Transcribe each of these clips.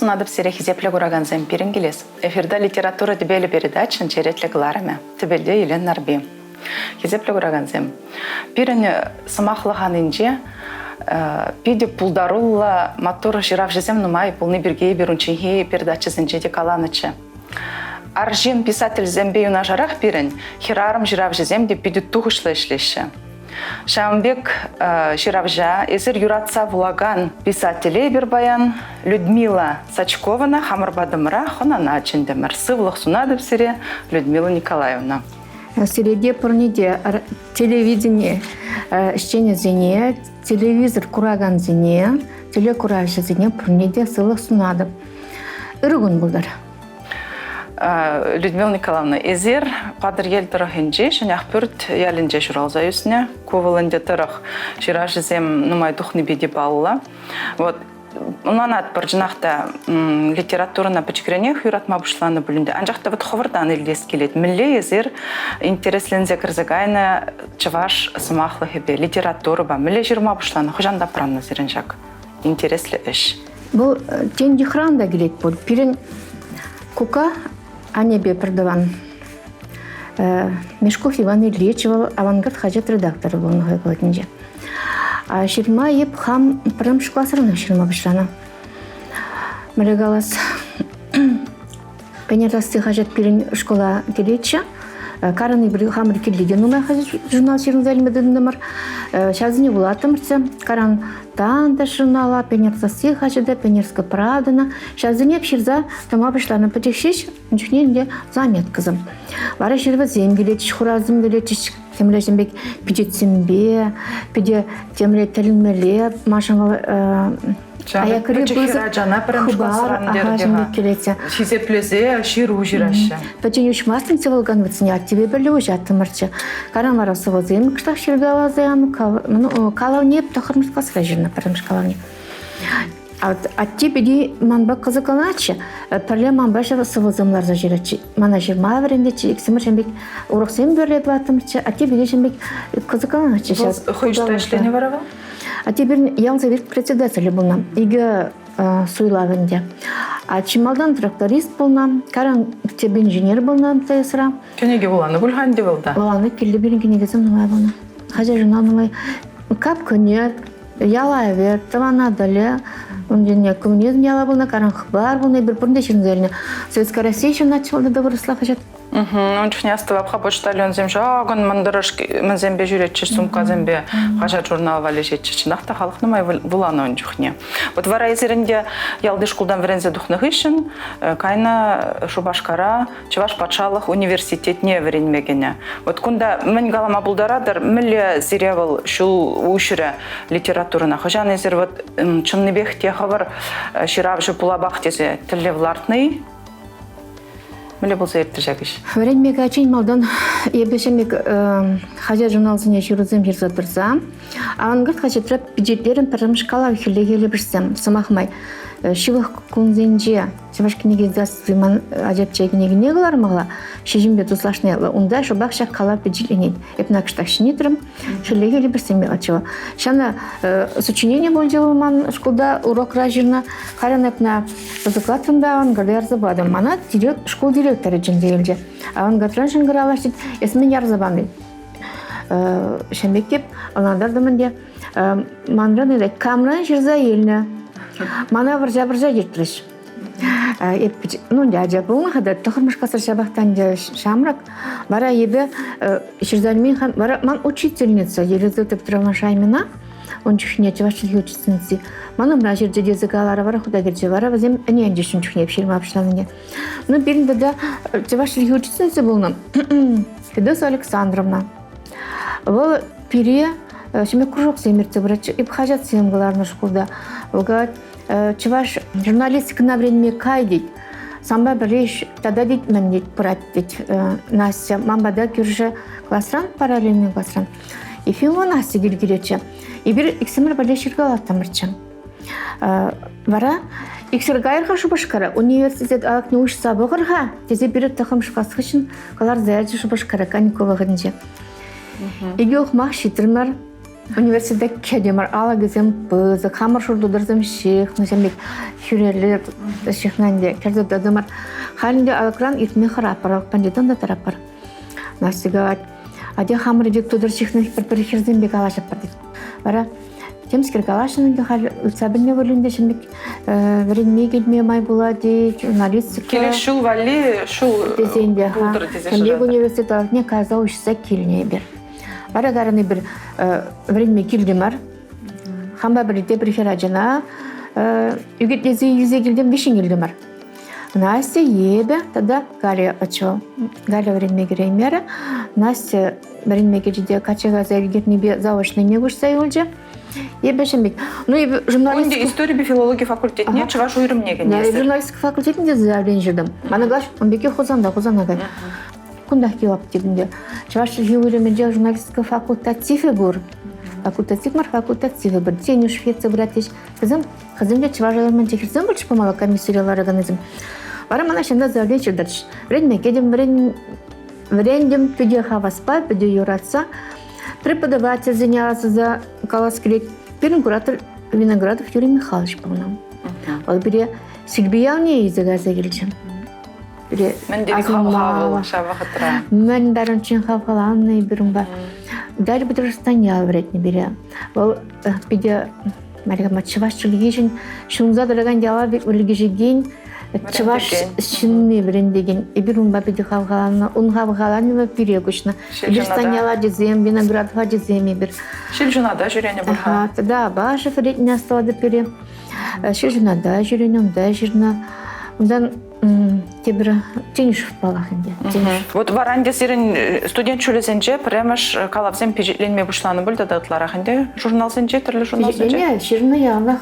сунадып сере хизепле кураган зем пирингелес. Эфирда литература дебели передачын черетле глараме. Тебелде Елен Нарби. Хизепле кураган зем. Пирин самахлаган инже пиде пулдарулла мотор жирав жезем нумай полны биргей берунчинхи передача зенчеде каланычы. Аржин писатель зембе юна жарах пирин хирарым жирав жезем де пиде тухышлы ишлеші. Шамбек Ширавжа, эзер юратса влаган писателей Бербаян Людмила Сачкована, Хамарбадымра, Хонана Чендемер, Сывлах Сунадов Сире, Людмила Николаевна. Среди порниде телевидение, щене зене, телевизор кураган зене, телекураж зене, порниде Сывлах Сунадов. Иргун булдар. Людмила Николаевна, эзер падыр ел тұрахынжи, шанях пүрт ялінже жұралза үсіне, ковылынде тұрах жираж зем нумай духны беде балла. Вот, унанат бір жинақта литературына пічкіренех юратма бұшланы бүлінде. Анжақта вот ховырдан елдес келет. Мілле эзер интереслензе кірзігайны чываш сымақлы хебе, литература ба, мілле жирма бұшланы, хыжанда пранны зерінжак. Интереслі іш. Бұл тенде хранда келет бұл. Пирин Кука Анебе продаван. Мешков Иван Ильич авангард хажат редактор был на Гайплатинже. А ширма еп хам прям шкласырна ширма башлана. Мрегалас пенерасты хажат пирин школа келеча. Караны бір хамыр келлиге нумай хажат журнал ширин залимедендемар. Шазыне булатымырца. Каран танда журнала пенерасты хажада пенерска прадана. Шазыне пширза тома башлана потешиш. Ничненде заметкызым. Вара ширва земгелетиш хуразым делетиш. Темле жембек пидетсембе, пиде темле телинмеле, машаңа аякыры бұзы Шизеплезе, ширу жирашы. Пәтен үшмастың цевалган ватсыне активе бірлі өжатты мұрчы. Каран вара сывазым, кыштақ ширгала заян, калавнеп тақырмышқа сыра жирна, парамыш калавнеп. Атти биди манба кызыкалачы, парле манба сывазымлар за жирачы. Мана жирма верендечі, иксимір жембек урақсем бөрлеп атымырчы, атти биди жембек кызыкалачы. Хойшта ішлене барава? А теперь я он завет председателя был нам, ига суйлавенде. А чималдан тракторист был нам, каран тебе инженер был нам тесра. Кенеге буланы бульханде был да? Буланы келли берин кенегесем нумай булны. Хажа журнал нумай. Кап коньяк, яла вер, тавана дале. Он день коммунизм яла был на каран хбар был на бирпунде ширнзельне. Советская Россия еще начала добросла хажат. Он чухне оставап хабочтали он земже, агон мандырышки мазембе жүретчі сумка зембе хажат журнал вали жетчі. Нахта халық нумай буланы он чухне. Вот вара езерінде ялды шкулдан верензе духны гышын, кайна Шубашкара, Чуваш патшалық университетне веренмегене. Вот кунда мен галама булдарадыр, мілі зиревал шул ушыры литературына. Хожан езер вот чынныбех те хабар ширав жы пулабақ тезе тілевлартный, Міле болса ерті жәгіш. Варен ачин малдан ебешемек хажа журналсыне жүрізім жерза тұрса. Авангард хажатрап бюджеттерін парамышкала үхілегелі бірсем. Самахмай. Шивых кунзенже, шивашкинеге засыман ажапчай кенегіне ғылар мағла. Шежімбе туслашны ялы. Унда шубақ шақ қала бюджетленет. Эпнак штақшыне тұрым. Шілегелі бірсем мелачыва. Шана сочинение бол делыман школда урок ражырна. Харан эпна закладында авангард ярзабадым. Мана школ директоры жынделде. Авангардран жынгыралашты. Есмен ярзабанды. Шамбектеп, аландардымынде. Манран еді. Камран жырза еліне. Мана біржа жеттіріш. Ну, дядя болын қада тұқырмыш қасыр шабақтан шамрак. Бара ебі шырзальмен хан, бара ман учительница, елізілтіп тұралан шаймена. Он чухне чывашчылы учительницы. Маным на жерде языгалары бара, худа керже бара, вазем әне әнжешін чухне пшерма апшыланыне. Ну, берінде да чывашчылы учительницы болын. Федоса Александровна. Ол пире шеме кружок семерце брачы, ип хажат семгаларны школда. Олгат чываш журналистика на время кайдит. Самба біреш тада дейт мен дейт пырат дейт. Настя, мамбада кюрже классран, параллельный классран. И фило Настя гильгирече. И бір иксемір біреш шыргалаттамырчы. Вара, иксергайырға Шубашкара, университет алак не учится бұғырға, тезе бірі тұқым шықасқышын, қалар заяджы Шубашкара, Каникова ғынже. Иге оқмақ шетірмір, университет кедемар ала гизем пызы, хамар шурдудырзым ших, нусембек хюрелер шихнанде, керзі дадымар. Халінде алакран итме харапар, пандитон да тарапар. Настигат, аде хамар дек тудыр шихнан бір херзембек алашап бардит. Бара, темскер калашының хал сабынне вөлінде шембек вредме келме май болады, журналистика. Келе шул вали, шул дезенде, булдыр дезеші Кембек университет не каза ушса келіне бер. Бара гараны бір вредме келдемар. Хамба бірде бір херajana үгет лезе юзе келдем бешін келдемар. Настя ебе, тогда Галя очо. Галя вредме кереймер. Настя вредме кереде качага заилгет небе заочный не вышса юлже. Ебешембек. Ну и журналистика. Онде история би филология факультетіне чыгаш уйрымне кенесір. Журналистика факультетінде заявление жүрдім. Мана глаш, он беке хозанда гай. Кунда келап дегенде. Чыгаш уйрымінде журналистика факультативі бұр. Факультатив мар факультативі бұр. Тені Швеция братиш. Қызымде чыважалармен текірсен бұлш помала комиссиялар организм. Бара мана шында заявление жүрдірш. Врендем пиде хаваспа, пиде юратса. Преподаватель занялся за Каласкрик. Первый куратор Виноградов Юрий Михайлович, по-моему. Он бере Сильбияне из Газагильча. Мен дебек хавхавыл, шаба хатра. Мен бәрін чин хавхаланный берумба. Дәл бітірістан ялвырет не бере. Ол пиде Мария Чываш чылгижин шунза дыраган дяла бек үлгижеген Чываш шинны біріндеген. Берумба пиде хавхаланна, он хавхаланна перегушна. Бітірістан яла дезем, Виноградова деземе бір. Шилжунада жүрене бұлға. Да, башы фредіне асталады пере. Шилжунада жүрене, онда жүрна. Ondan тебір тенішов балақынде. Вот варанде сирен студент чөлесенче премеш калапсен пижетленме бұшланы бұл дадатыларақынде журнал сенче, түрлі журнал сенче? Не, ширны ялақ,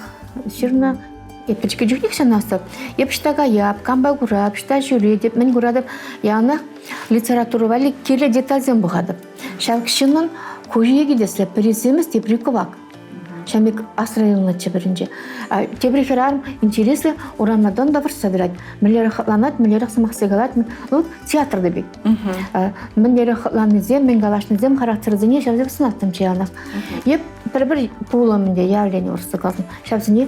ширны епічкі жүхнек сен астап. Епіштаға яп, камба ғұрап, шта жүре деп, мен ғұрадып, яғына литературы вали келі детальзен бұғадып. Шалкшының көжие кедесілі пересеміз теприкувак. Шамик асрайылына чебірінже. Тебрихерарым интересы урамадан да собирать. Миллеры хатланат, миллеры самахсегалат. Ну, театрды бек. Миллеры хатланызем, мен галашнызем характерзіне шабзеп сынаттым чеянақ. Еп бір пулымынде явление орсы қалсын. Шабзіне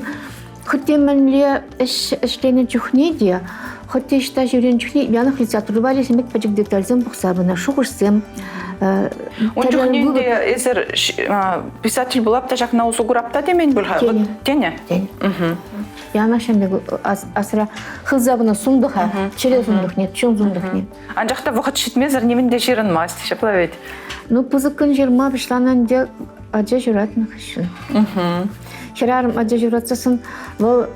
хотте мінле ішлене жүхне де, хотте ішта жүрен жүхне, янық литературы бәлі семек пәчік детальзем бұқсабына, шуғышсем. Он жүхненде езір писатель бұлап та жақна осы ғұрапта демен бұл? Тене? Тене. Янақ шамбек асыра хылзабына сұндыға, чере сұндық нет, чон сұндық нет. Анжақта вақыт шетмезір немінде жерін масты, шаплавет? Ну, пызықын жерма бішланан де аджа жүратын қышын. Херарым аджа жүратсасын, бұл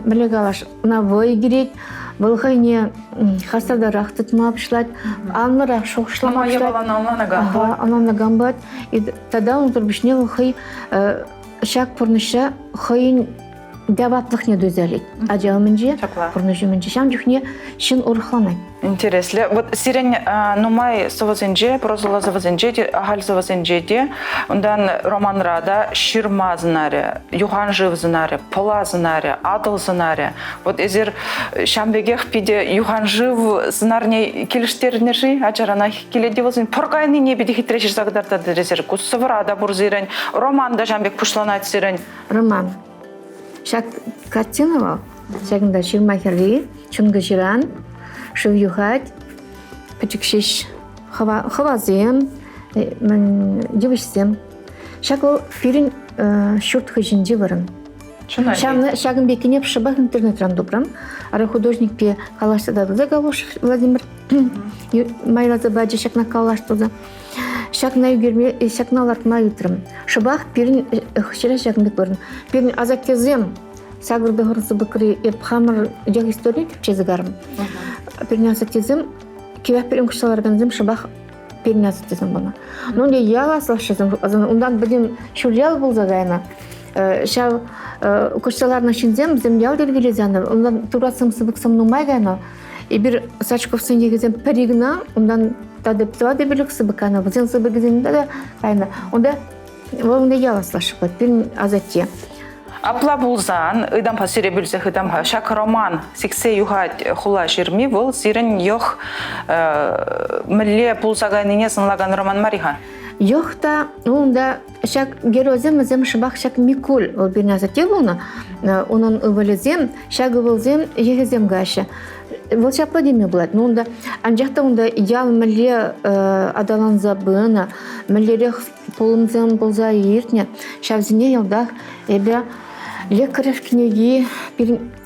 білегалаш, на вой керет, бұл қайне қастарда рақтытма бішлад, анлырақ шоқшылама бішлад. Ама ебалан аланага. Аланаган бад. И тогда он турбишне қай шак пұрныша қайын дәбаплық не дөзәлет. Аджа өмінже, пұрнышы өмінже. Шам жүхне шын ұрықланай. Интересно. Вот сирен нумай совазенже, прозала завазенже, агаль завазенже, ондан романрада ширма знаре, юханжив знаре, пола знаре, адыл знаре. Вот эзер шамбегех пиде юханжив знарне келіштернержи, ачарана келеде возын. Поргайны не биде хитрешір загдарды дерезер. Куссаврада бурзирен, романда шамбег пушланат сирен. Роман. Шак картина вал. Шагында ширма херли, чунгы жиран. Шыв юхать, пачекшиш хавазем, девишсем. Шакол фирин шурт хыжинджи варан. Шагын бекине пшабах интернет-ран добрам. Ара художник пе калашта да Галош Владимир майра забаджи шакна калаш туда. Шакна югерме, шакна лартма ютрам. Шабах пирин хшира шагын бек варан. Пирин азакезем. Сагырды ғырсы бұқыры епхамыр жақ история чезігарым. Пернясы тезім, кевах перен күшаларганзым шабах пернясы тезім бұна. Но не яла слашызым, ондан бірден шүрял бұл загайна. Шау күшаларына шинзем, зім ял дергелезяны, ондан турасым сыбықсым нумай гайна. И бір сачковсын егізем перегіна, ондан тады птыва дебілік сыбықана, бұзен сыбықызен да гайна. Онда волны яла слашықпад, перен азатте. Апла булзан, ыдам па сире бүлсех ыдам па шак роман сиксе юхать хула ширми вол сирен йох милле булсагайныне сынлаган роман мариха. Йохта, онда шак герозем зем шабах шак микул ол бирнаса тебуна, онун ывалезем, шак ывалзем егезем гаша. Вот шапла деме булат. Ну онда анжакта онда идеал мэле адалан забына, мэлерех полымзем болза иртне, шавзине елдах эбе лекарев книги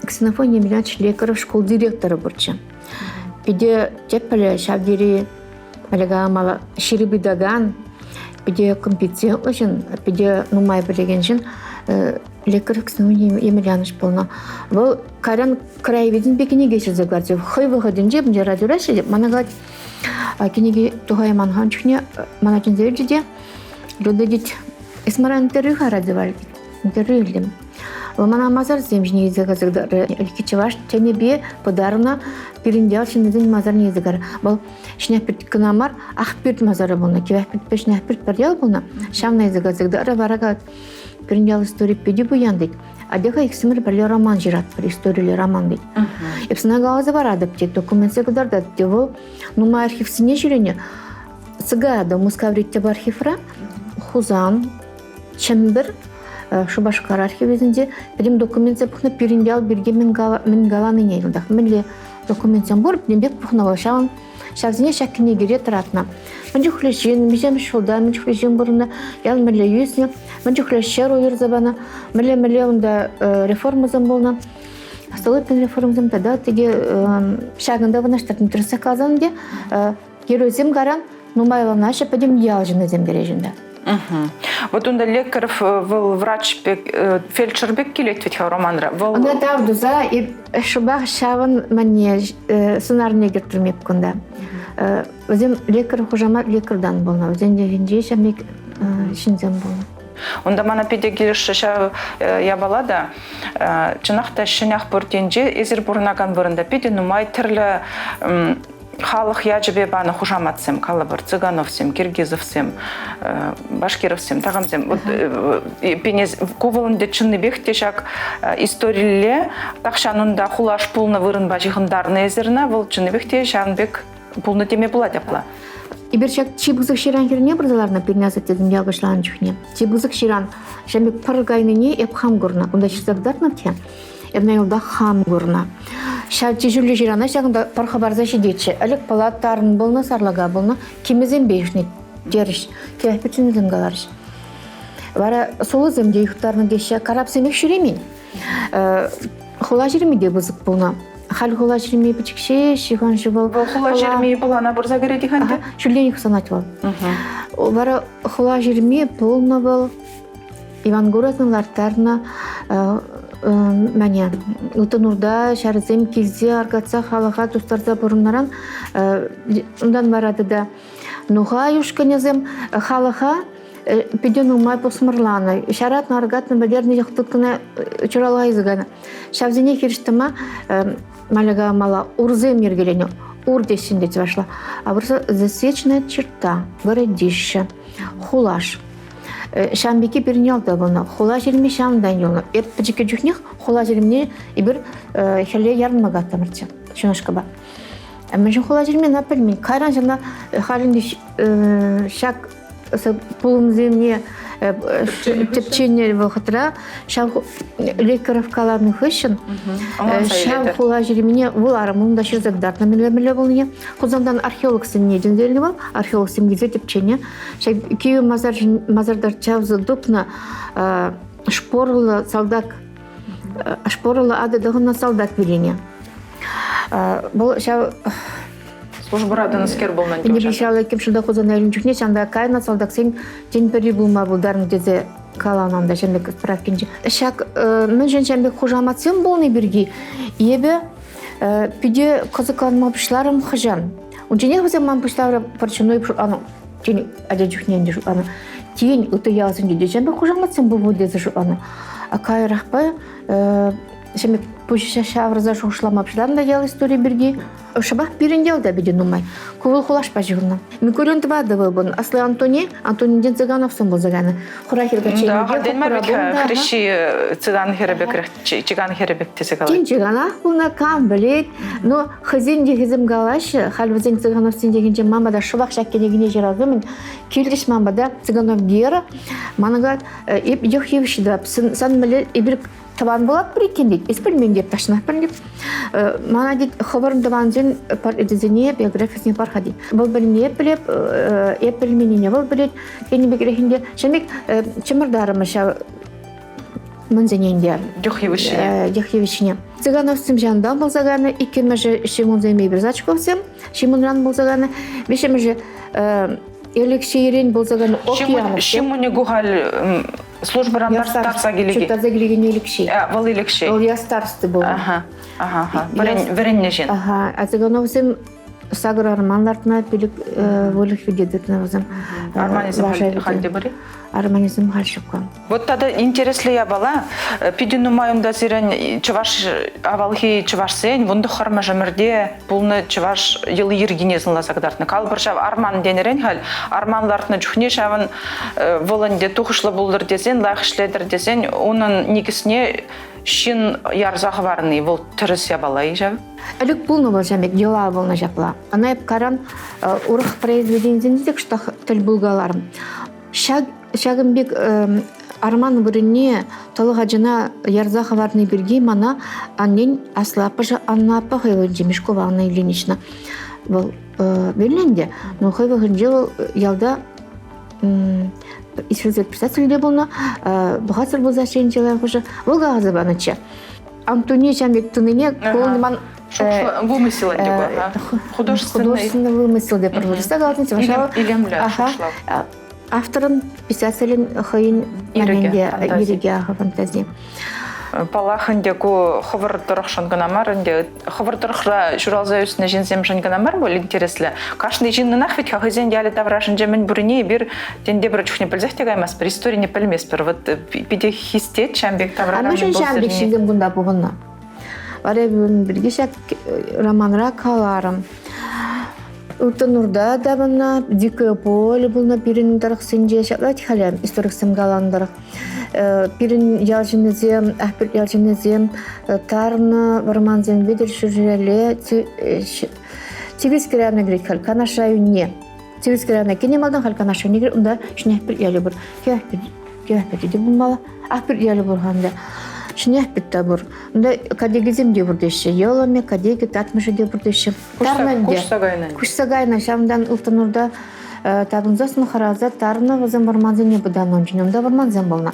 ксенофония миляч лекарев школ директора бурча. Пиде тепеле шавдири малага мала ширибидаган, пиде компетентный, пиде нумай билегеншин лекарев ксенофония емельяныш полна. Вол каран краевидин бекине geçir загвардия. Хой выходин же мне радиораши деп манагат книги тухай манхан чухне маначин зердиде людедит исмара интервью харадивал интервью илдим. Мана мазар земжни языгазыгдар ликичеваш тенебе подарна пириндял шиндин мазар языгар. Бол шнепит кнамар ахпирт мазара болна кевахпит пешнепирт парял болна шамна языгазыгдар варагат пириндял история педи буяндик. Адеха иксимир бали роман жират бір история роман дейт. Эпсина галазы бар адапте документсе кударда девол нума архивсине жирене сыгада мускавритте бар архивра хузан чембир Шубашкар архивизинде бирим документсе пухна пириндял бирге мен галаны нейылдах. Милли документсен бор бирим пухна вашан шавзине шаккине гире таратна. Мен хулешин, мижем шулда, мен хулешин борна, ял милли юсне, мен хулешер ойыр забана, милли онда реформазам болна. Столыпин реформазам тада теге шагында ванаштатын тырса казанде геройзем гаран нумайлана шападим ялжына зембережинде. Вот он лекарев был врач фельдшербек келет ведь романра. Он да дуза и шубах шаван мане сценарный гертрмеп кунда. Өзем лекар хужама лекардан болна. Өзем дегенде шамек шинзем болна. Онда мана педегирш ша я балада чынакта шинях бөртенже эзер бурнаган бурында педе нумай тирле халық яжбе баны хужаматсем, калабыр цыгановсем, киргизовсем, башкировсем, тағамсем. Вот пенез ковылынде чынны бекте шак историяле тақшанында хулаш пулны вырынба жихындарны езерна, бұл чынны бекте шанбек пулны теме була депла. Иберчак чибузык ширан херне бұрзаларына пернязы тезім ялғышлан жүхне. Чибузык ширан шамбек паргайныне еп хам гурна. Онда шизагдарна те, ebne yolda ham gurna. Şalçı jülle jirana şagında parxabarza şidetçi. Alek palatarın bolna sarlaga bolna kimizin beşni deriş. Kevah bütün izim galarış. Vara solu zemde yuhtarını geçe karab semek şüremin. Hula jirimi de bızık bolna. Hal hula jirimi biçik şihan şıbol. Hula jirimi bolana burza göre dihande? Şülle yük sanat bol. Vara hula jirimi bolna bol. Иван Горознын лартарына мәне Утынурда шарызем кезде аргатса халыға тустарда бұрынларан ондан барады да нуға юшканезем халыға педен умай посмырланы шарат наргатны бәдерні яқтықына чуралға изганы шавзине керіштіма малага мала урзем ергелене урдесінде тивашла а бұрса засечная черта городище хулаш Шамбеки перенялда бона. Хула жерми шамдан йолна. Пичике жүхнех хула жермне ибир хеле ярмага тамырча. Шунашкаба. Мен жин хула жерми напилми. Кайран жана халинди шак пулумземне тепчене вахтра шам лекарев каланы хышын. Шам хула жермне вуларым да шизагдарна миле болне. Хузандан археолог сенне жинделни бол. Археолог семгизе тепчене. Шак кию мазардар чавзы дупна шпорлы солдат шпорлы ады дагына солдат билене. Бул шав службарадын скер болнан. Не бишалы кем шуда хузан элин жүхне чанда кайна солдат сен тенпери булма булдарын дезе калананда жендек справкинчи. Шак мен женчембек хужаматсем болны бирги. Ебе пиде кызыкланма бушларым хыжан. Унчене хузам ман бушлары парчыной аны тени аja жүхнен жүш аны. Тень уты ялсын деде жембек хужаматсем бу дезе жүш аны. А кай рахпа шембек Пусть шаврза шушламапшдан да ял история бирги. Шабах бирендел да биде нумай. Кувыл хулаш пажигна. Микурен твады выбон. Аслы Антони Ден Цыганов сын был заганы. Хурахирга чейни. Да, ходен ма бит хрещи цыган херебек, чиган херебек тесекала. Тин чигана хуна кам билет. Но хазин де хизим галаш, халвазин Цыганов син дегенче мама да шабах шаккенегине жиразымын. Килриш мама да Цыганов гера. Манагат еп йохевши да сан билет ибир Таван булат прикин дейт. Испельмен деп ташнах пен деп. Мана дейт хабарым таван жин пар эдизине биографиясыне пар хади. Бұл біліне епілеп, епілменіне бұл білет. Кені бекерехінде. Шамик чымырдарымы ша мұнзененде. Дехевишіне. Цыгановсым жандан бұл заганы. Икемежі Шимонземе Берзачковсым. Шимонран бұл заганы. Бешемежі Елексейрен бұл заганы Океанов. Шимоне гухаль службарам тарса келеге. Тарса келеге не Елексей. Вал Елексей. Ол я старсты был. Веренне жен. А Цыгановсым Сагыр арманлартына пилик волих видедетна возам. Арманизм халде бери? Арманизм хальшукка. Вот тогда интересно я была, пидину майында сирен чуваш авалхи чувашсен, вунду харма жамырде, пулны чуваш йылы ергенезін ласагдартны. Калбыршав арман денерен хал, арманлартны чухне шавын воланде тухышлы булдыр десен, лайхышледір десен, оның негісіне шин ярзағы барыны, бұл түріс ябалай жав? Әлік бұлны бол жәмек, дела болны жапла. Ана еп каран ұрық произведензіндік штақ тіл бұлғаларым. Шагымбек арман біріне толыға жына ярзағы барыны бірге мана аннен аслапыжа аннапы қайлы жемешкова ана үйленішіна. Бұл белінде, но қайлы ғынжы ол ялда Исфилзет председатель болна, бухгалтер был зашен человек уже. Волгазы банача. Антоний Чамбек туныне колонман вымысел этого, художественный вымысел де проводится галатница. Автором писателем Хаин Ириге фантазии. Палахынде ку ховар тұрықшын гынамар, ховар тұрықра журалза үстіне женсем жын гынамар бол интереслі. Кашны жиннын ахвет хағызен ялі таврашын жемен бүріне бір денде бір чухне пілзек тег аймас, бір история не пілмес бір. Вот биде хистет Чамбек таврашын болсырне. Амышын Чамбек шingen бұнда бұғынна. Варе бірге шак романра қаларым. Утанурда да бұнна, Дикое поле бұлна бірінің тарықсынже шаклать халям, историк сымгаландырық. Пирин ялжынызем, ахпир ялжынызем, тарны, варманзем, видер шүржеле, тивискеряна грек халкана шаюне. Тивискеряна кенемалдан халкана шаюне грек, онда шнехпир ялы бұр. Кеахпир де бұлмала, ахпир ялы бұр ханда. Шнехпир та бұр. Онда кадегізем де бұрдеші, еламе, кадеги татмышы де бұрдеші. Кушсагайна, шамдан ұлтанурда табынзасын хараза тарны вазам барманзен не будан ончиномда барманзен болна.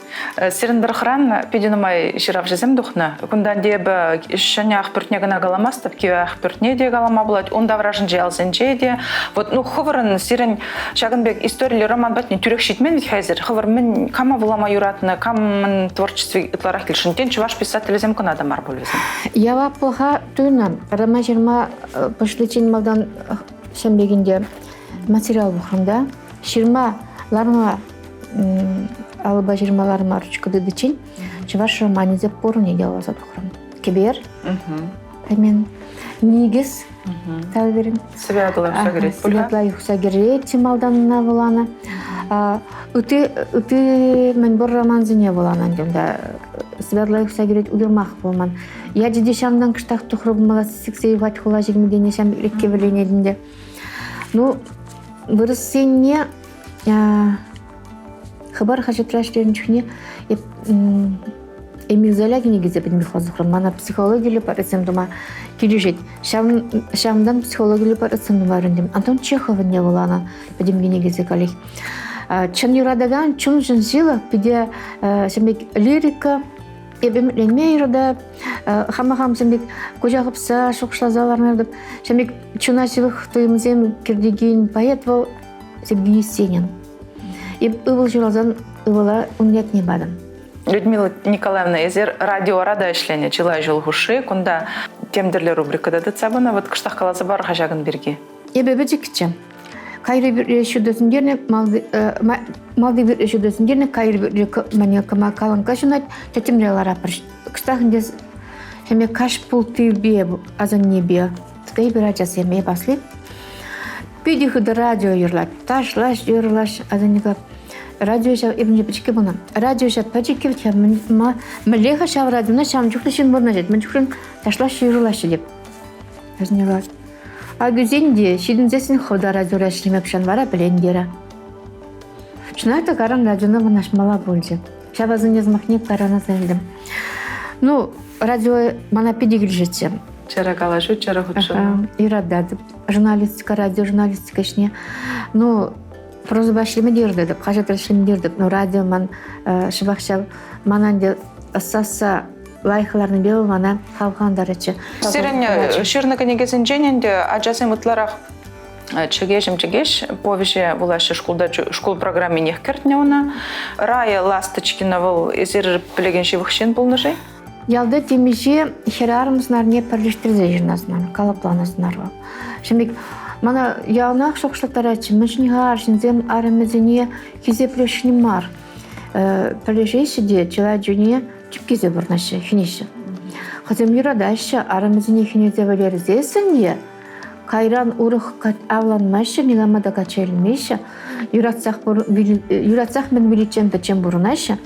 Сирен бірхран пединумай жирав жезем духна. Кундан дебі шаня ахпіртне гына галамастып, кеу ахпіртне де галама болады. Онда вражын же алзенже де. Вот, ну, хывырын сирен Шагынбек историяли роман батне түрек шитмен ведь хайзер. Хывыр мен кама вулама юратны, камын творчестве итларах келшінтен чуваш писателізем күн адамар болвезім. Я вапылға түйінам. Рама жирма пышлычин малдан шамбегінде материал бұқырында. Ширма ларма алыба жирмаларыма ручкады дычин. Чуваш романизе пору не делала за бұқырын. Кебер. Мен негіз тәуверін. Святлай ұқсагерет. Святлай ұқсагерет темалданына боланы. Үті мен бір романзыне боланы. Святлай ұқсагерет ұдырмақ болман. Я жеде шамдан кыштақ тұқырыбымала сексей ват хула жегмедене шам рекке біленедінде. Ну, вырысыне хабар хажетраштерін чүхне эмилзалягіне кезе бідмі қозықырым. Мана психологиялы парасым дума кележет. Шамдан психологиялы парасым дума рындым. Антон Чеховын не болана бідімгене кезе калих. Чын юрадаган, чын жын жылы біде лирика, ебемленме юрада, хама-хам сәмбек көжағыпса, шоқшылазаларын ердіп, сәмбек чынашылық тойымызем кердеген поэт бол Сергей Есенин. Үбіл жұралзан үбіла ұнет не бадым. Людмила Николаевна, езер радио рада ішлене, жылай жыл ғушы, күнда темдерлі рубрикада дұтсабына, вот кыштақ қаласы бар ғажағын берге. Ебебе жекітчем. Кайры bir şuddetinderne maldi bir şuddetinderne kayrı bir mani kama kalan kaşınat tetimreler apır. Kıstahındes Хеме каш пул тилбе азан небе. Тудей бір ажас еме басли. Пиди худа радио юрлат. Ташлаш, юрлаш, азан нега. Радио шав ибн жепечке буна. Радио шав пачеке вча млеха шав радио шам чухлышын бурна жет. Мен чухлын ташлаш юрлаш деп. Азан нега. А güzende şidincesin худа радио рашлимепшан вара блендера. Шнайта каран радионы ванашмала больше. Шабазын язмахне карана зайдым. Ну, радио мана педигрижете. Чара калашу, чара худшу. Ирадады. Журналистика, радиожурналистика ішне. Ну, проза башлеме дердедіп, қажет рашлеме дердіп. Ну, радио ман шыбақшав мананде саса лайхаларны бел мана халқандарычы. Сирен ширнага негезин жененде ажасы мытларақ чегеш повеше булашы школ программе нехкертне она. Рая Ласточкина был изер плегенши вахшин булнышей. Ялда темеше херарымыздар не перлештерзе жирнасынан, калапланасынар. Шемик, мана ялнақ шоқшылтарачы, мүшінғар, шинзем арымызыне кезеплешіні мар. Перлешейші де чыла жүне чіпкезе бұрнашы, хинеші. Хазем юрадайшы арымызыне хинезе валерзесін де, кайран урық авланмашы, миламада качелмеші, юратсақ мен билетчен пәчен бұрнашы.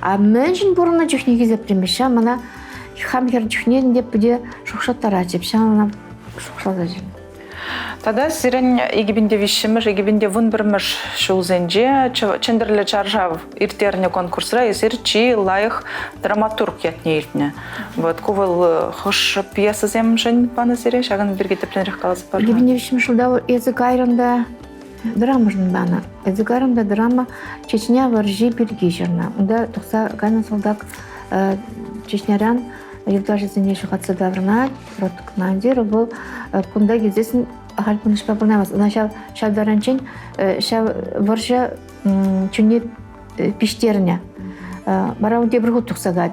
А меншін бұрына жүхнеге зәпремеші, мана хамхер жүхнен деп бүде шоқшаттара жепші, мана шоқшалда жем. Тада сирен егебінде вишіміш, егебінде вұн бірміш шулзенже, чендірлі чаржав иртеріне конкурсра, есір чи лайық драматург ятне иртіне. Вот, кувыл хош пьеса земшін паны сире, шағын бірге тепленірек қаласы бар. Егебінде вишіміш ұлда езік айрында драма жын бана. Езік айрында драма Чечня варжи бірге жырна. Онда тұқса ғайна солдак Чечняран елдажы зіне шығатсы даврна, ротты командиры бұл күнда кезесін Хальпыныш папырнамыз. Она шавдаранчен, шав варжа чүне пиштеріне. Бара өте бір ғұт тұқсаға.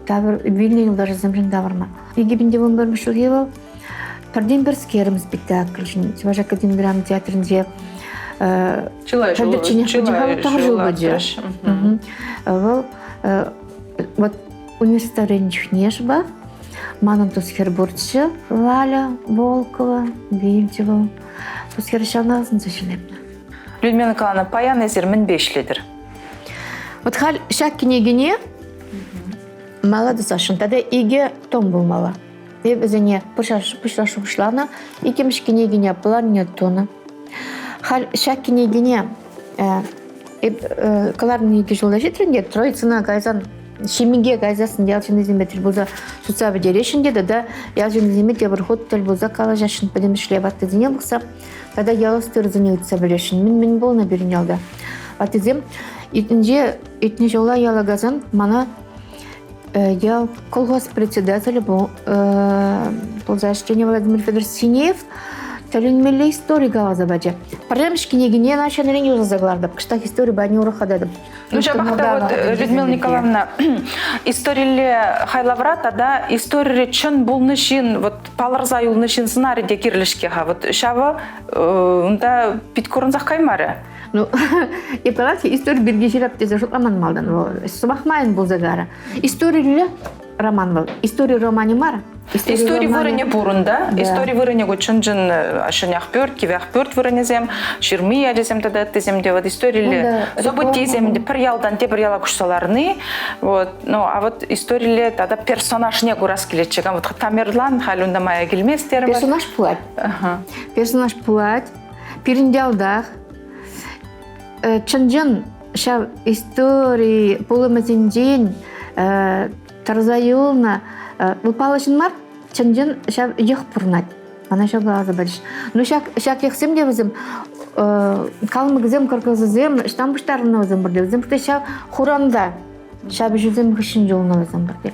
Тавыр вильне елдажы земжін даврна. Егебінде бұл бір мүшіл ел Парден бір скерім спектакль. Севаж Академия драма театрінде вот университетарен жүхнешба, манын тосхербуртшы Валя Волкова, Вильдева, тосхершанағызын зашынепні. Людмила Николаевна, паян езір мін бешледір. Вот хал шак кенегіне мала дысашын, тада иге том был мала. Еб зене пышлашу пышлана, икемш кенегіне план не тоны. Хал шак кенегіне каларны иге жылда жетірінде троицына гайзан Шемиге гайзасын ялчын изиметр бұлза суцабы дерешінде, да ялчын изиметр ебір тіл бұлза кала жашын пәдемішле батты дене бұқса, тада ялыстыр зіне үтса білешін. Мен болна берін ялда. Батызем, итіне жола яла газан, мана ял колхоз председателі бұлза Штене Владимир Федорович Синеев, тәлінмелі история галаза бәде. Парламшки негіне нашан рен юза заглардап, кыштақ история бәне урахададым. Ну, жабақта вот, Людмила Николаевна, историяле хайлавра, тада история чын болны шин, вот паларза юлны шин сценарийде кирлішкеға. Вот шава, онда питкорынзақ каймары. Ну, епалати история бірге жирап тезе жыл аман малдан. Субақмайын бұл загара. История роман был. История романе мара. История вырыне бурында, история вырыне гучынжын ашынях пёрт, кивях пёрт вырынезем, ширмия дезем тада теземде, вот история событиземде пір ялдан те бір яла күшсаларны, вот, ну, а вот история тада персонаж не гурас келетчеган, вот Тамерлан халюнда мая келместер. Персонаж плать. Персонаж плать, пиріндялдақ, чынжын шав истории полымызінден тарзаюлна выпалышын мар, чынжын шав ех пұрнат. Мана шав бағазы бәдіш. Ну, шак ехсем де өзім, калмығызем, кыргызызем, штамбыштарына өзім бірде. Өзім бірде шав хуранда, шав жүзем ғышын жолына өзім бірде.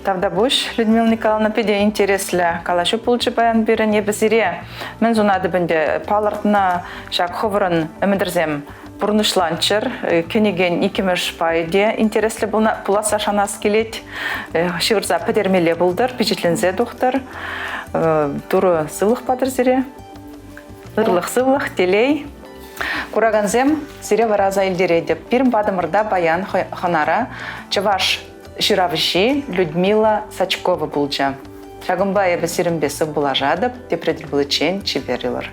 Тавда буш, Людмила Николаевна, педе интереслі калашу пулчы баян берін ебізіре. Мен зунады бінде палартына шак ховырын өміндірзем бұрнышланчыр, кенеген икемеш пайде интереслі бұласа шанас келет, шывырза пәдермеле бұлдыр, печетлензе доқтыр, туры сылық падыр зіре, ырлық сылық, телей. Кураганзем зіре вараза елдере деп, бірім бадымырда баян ханара, чаваш Жиравши Людмила Сачкова булжа. Шагымбай бесирімбесі булажадып, тепреділбілічен чеверілер.